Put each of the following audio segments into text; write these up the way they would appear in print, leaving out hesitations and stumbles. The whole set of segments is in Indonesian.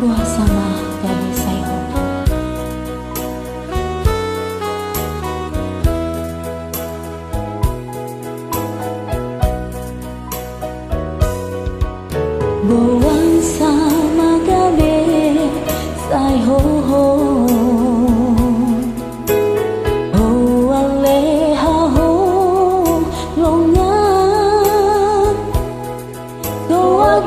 buah sama gabi sayo. Buang sama gabi sayo ho aleha ho longan doa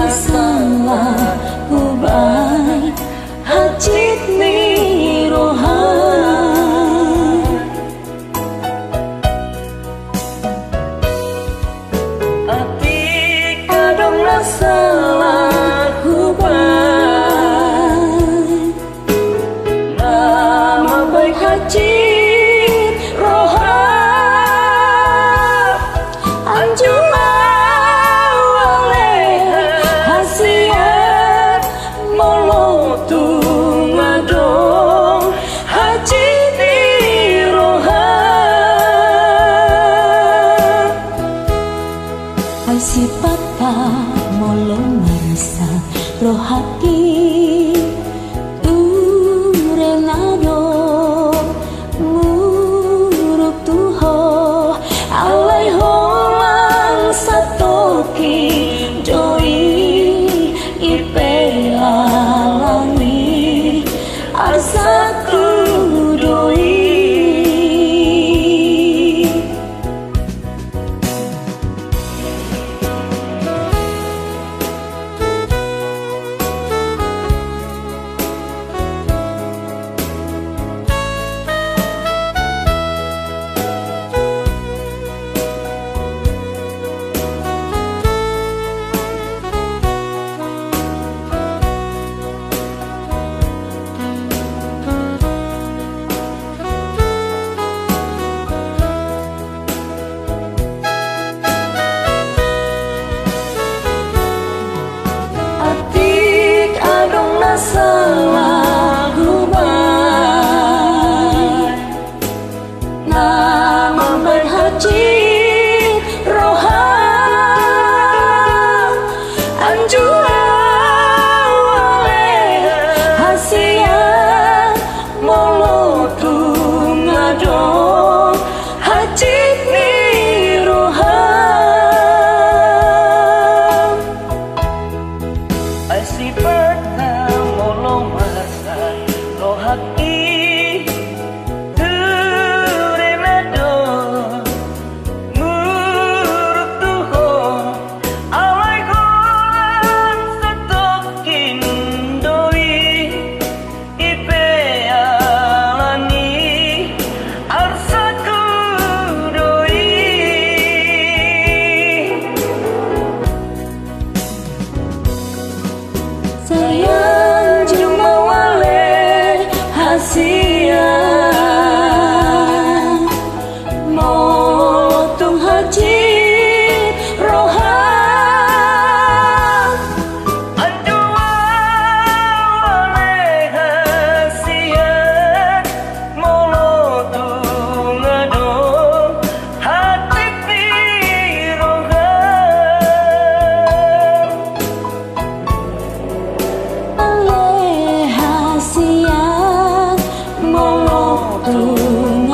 masalah kubai hajit ni rohan atik adong masalah kubai nama baik hajit rohan anjur sipata molong ngerasa rohaki urenado muruk tuho alai holang satoki doi ipe alami arsaku doi masalah kubai nama berhajit rohan anjua hasiat molotu ngadong hajit ni rohan asifat haki turenado muruk tuho alai koran setokin doi ipe alani arsaku doi sayang cuma siang motung hajit rohan anjua waleha siang motung adong hati di rohan aleha siang Tunggu